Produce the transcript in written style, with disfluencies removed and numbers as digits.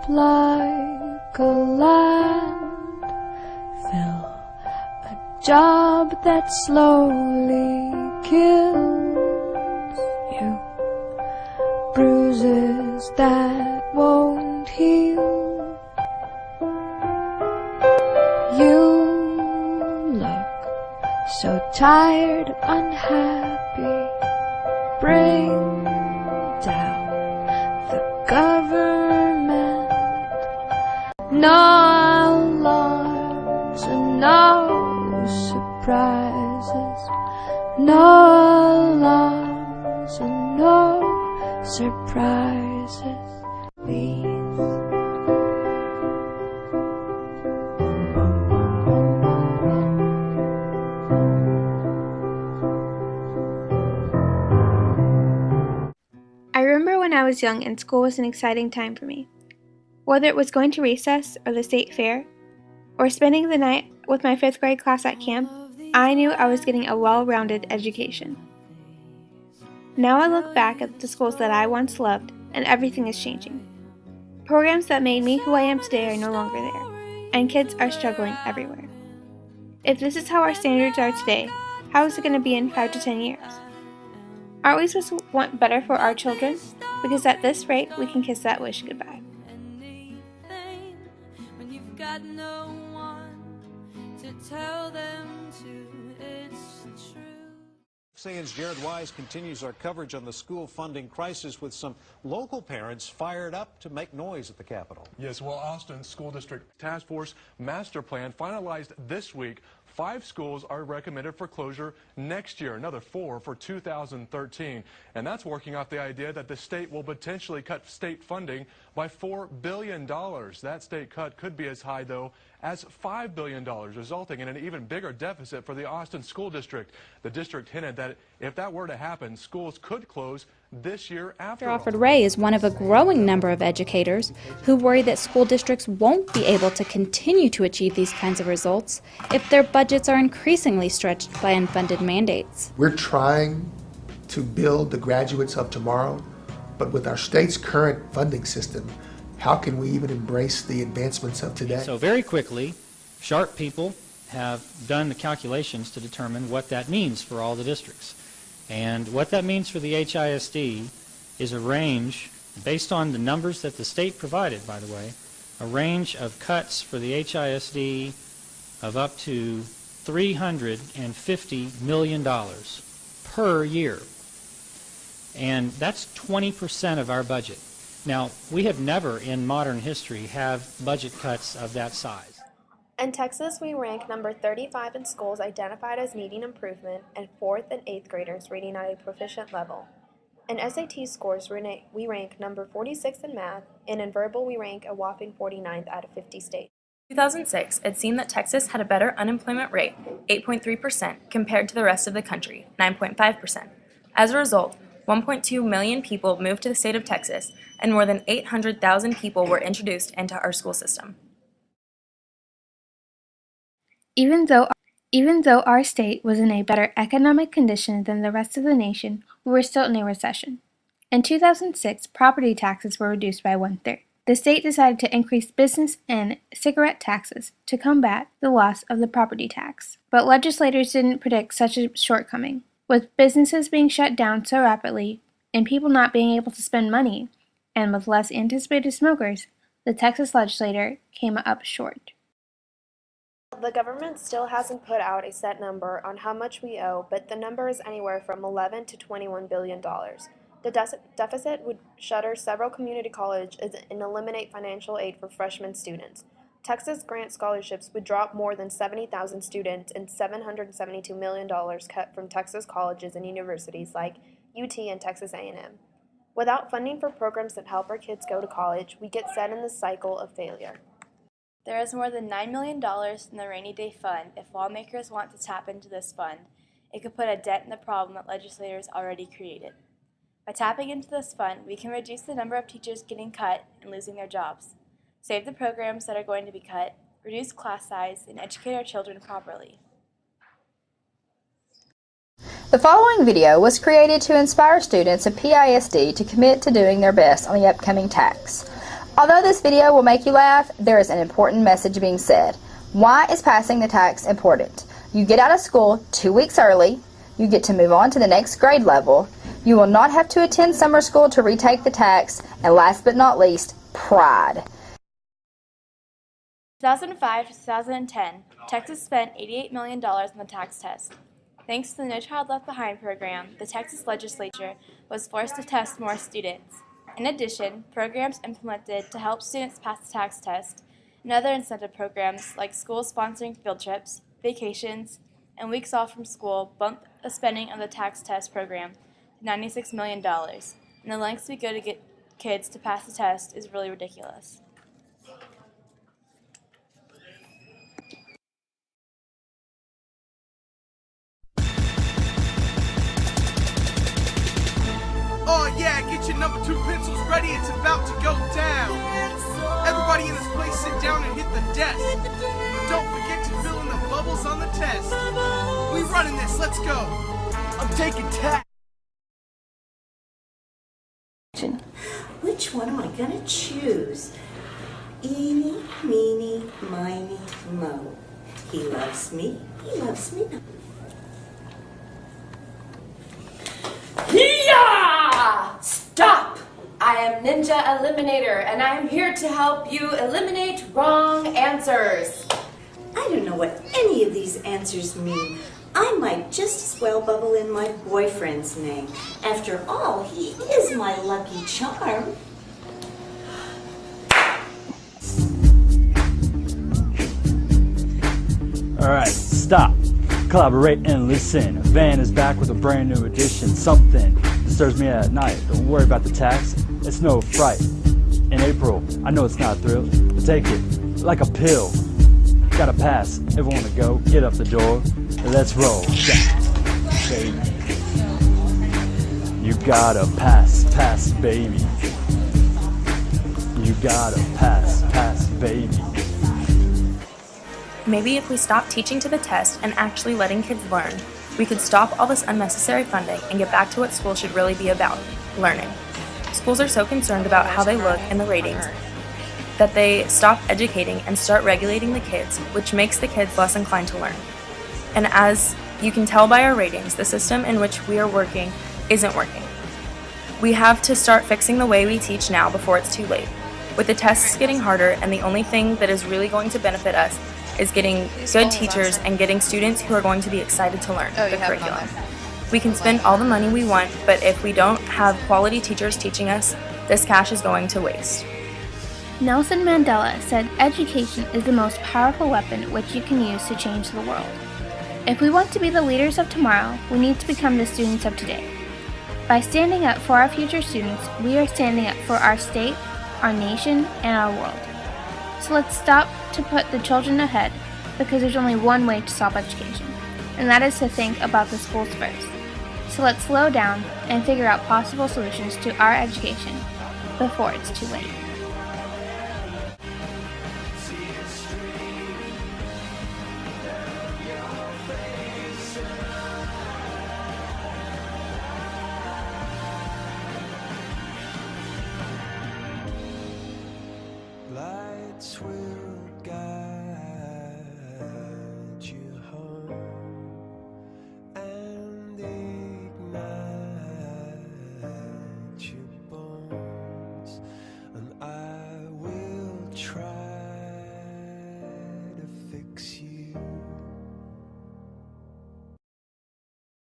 like a landfill, a job that slowly kills you, bruises that won't heal. You look so tired, unhappy. Bring down the government. No alarms and no surprises. No alarms and no surprises. Please. I remember when I was young and school was an exciting time for me. Whether it was going to recess or the state fair, or spending the night with my 5th grade class at camp, I knew I was getting a well-rounded education. Now I look back at the schools that I once loved, and everything is changing. Programs that made me who I am today are no longer there, and kids are struggling everywhere. If this is how our standards are today, how is it going to be in 5 to 10 years? Aren't we supposed to want better for our children? Because at this rate, we can kiss that wish goodbye. When you've got no one to tell them to, it's true. CNN's Jared Wise continues our coverage on the school funding crisis with some local parents fired up to make noise at the Capitol. Yes, well, Austin School District Task Force Master Plan finalized this week. 5 schools are recommended for closure next year, another 4 for 2013. And that's working off the idea that the state will potentially cut state funding by $4 billion. That state cut could be as high, though, as $5 billion, resulting in an even bigger deficit for the Austin School District. The district hinted that if that were to happen, schools could close this year after all. Alfred Ray is one of a growing number of educators who worry that school districts won't be able to continue to achieve these kinds of results if their budgets are increasingly stretched by unfunded mandates. We're trying to build the graduates of tomorrow, but with our state's current funding system, how can we even embrace the advancements of today? So very quickly, sharp people have done the calculations to determine what that means for all the districts. And what that means for the HISD is a range, based on the numbers that the state provided, by the way, a range of cuts for the HISD of up to $350 million per year. And that's 20% of our budget. Now, we have never in modern history have budget cuts of that size. In Texas, we rank number 35 in schools identified as needing improvement and 4th and 8th graders reading at a proficient level. In SAT scores, we rank number 46 in math, and in verbal we rank a whopping 49th out of 50 states. In 2006, it seemed that Texas had a better unemployment rate, 8.3%, compared to the rest of the country, 9.5%. As a result, 1.2 million people moved to the state of Texas, and more than 800,000 people were introduced into our school system. Even though our state was in a better economic condition than the rest of the nation, we were still in a recession. In 2006, property taxes were reduced by 1/3. The state decided to increase business and cigarette taxes to combat the loss of the property tax. But legislators didn't predict such a shortcoming. With businesses being shut down so rapidly and people not being able to spend money, and with less anticipated smokers, the Texas legislature came up short. The government still hasn't put out a set number on how much we owe, but the number is anywhere from $11 to $21 billion. The deficit would shutter several community colleges and eliminate financial aid for freshman students. Texas grant scholarships would drop more than 70,000 students and $772 million cut from Texas colleges and universities like UT and Texas A&M. Without funding for programs that help our kids go to college, we get set in this cycle of failure. There is more than $9 million in the rainy day fund. If lawmakers want to tap into this fund, it could put a dent in the problem that legislators already created. By tapping into this fund, we can reduce the number of teachers getting cut and losing their jobs, save the programs that are going to be cut, reduce class size, and educate our children properly. The following video was created to inspire students of PISD to commit to doing their best on the upcoming tax. Although this video will make you laugh, there is an important message being said. Why is passing the tax important? You get out of school 2 weeks early, you get to move on to the next grade level, you will not have to attend summer school to retake the tax, and last but not least, pride. 2005 to 2010, Texas spent $88 million on the tax test. Thanks to the No Child Left Behind program, the Texas legislature was forced to test more students. In addition, programs implemented to help students pass the tax test and other incentive programs like schools sponsoring field trips, vacations, and weeks off from school bumped the spending of the tax test program to $96 million, and the lengths we go to get kids to pass the test is really ridiculous. Oh yeah, get your number 2 pencils ready, it's about to go down. Everybody in this place sit down and hit the desk. But don't forget to fill in the bubbles on the test. We running this, let's go. I'm taking tax. Which one am I gonna choose? Eeny, meeny, miny, mo. He loves me, he loves me not. Hiya! Stop! I am Ninja Eliminator, and I am here to help you eliminate wrong answers. I don't know what any of these answers mean. I might just as well bubble in my boyfriend's name. After all, he is my lucky charm. Alright, stop. Collaborate and listen. Van is back with a brand new edition. Something disturbs me at night. Don't worry about the tax. It's no fright. In April, I know it's not a thrill, but take it like a pill. Gotta pass. Everyone to go. Get up the door. Let's roll. Baby. You gotta pass, baby. You gotta pass, baby. Maybe if we stopped teaching to the test and actually letting kids learn, we could stop all this unnecessary funding and get back to what school should really be about, learning. Schools are so concerned about how they look in the ratings that they stop educating and start regulating the kids, which makes the kids less inclined to learn. And as you can tell by our ratings, the system in which we are working isn't working. We have to start fixing the way we teach now before it's too late. With the tests getting harder, and the only thing that is really going to benefit us is getting good teachers and getting students who are going to be excited to learn the curriculum. We can spend all the money we want, but if we don't have quality teachers teaching us, this cash is going to waste. Nelson Mandela said education is the most powerful weapon which you can use to change the world. If we want to be the leaders of tomorrow, we need to become the students of today. By standing up for our future students, we are standing up for our state, our nation, and our world. So let's stop to put the children ahead, because there's only one way to solve education, and that is to think about the schools first. So let's slow down and figure out possible solutions to our education before it's too late. Lights will guide you home and ignite your bones, and I will try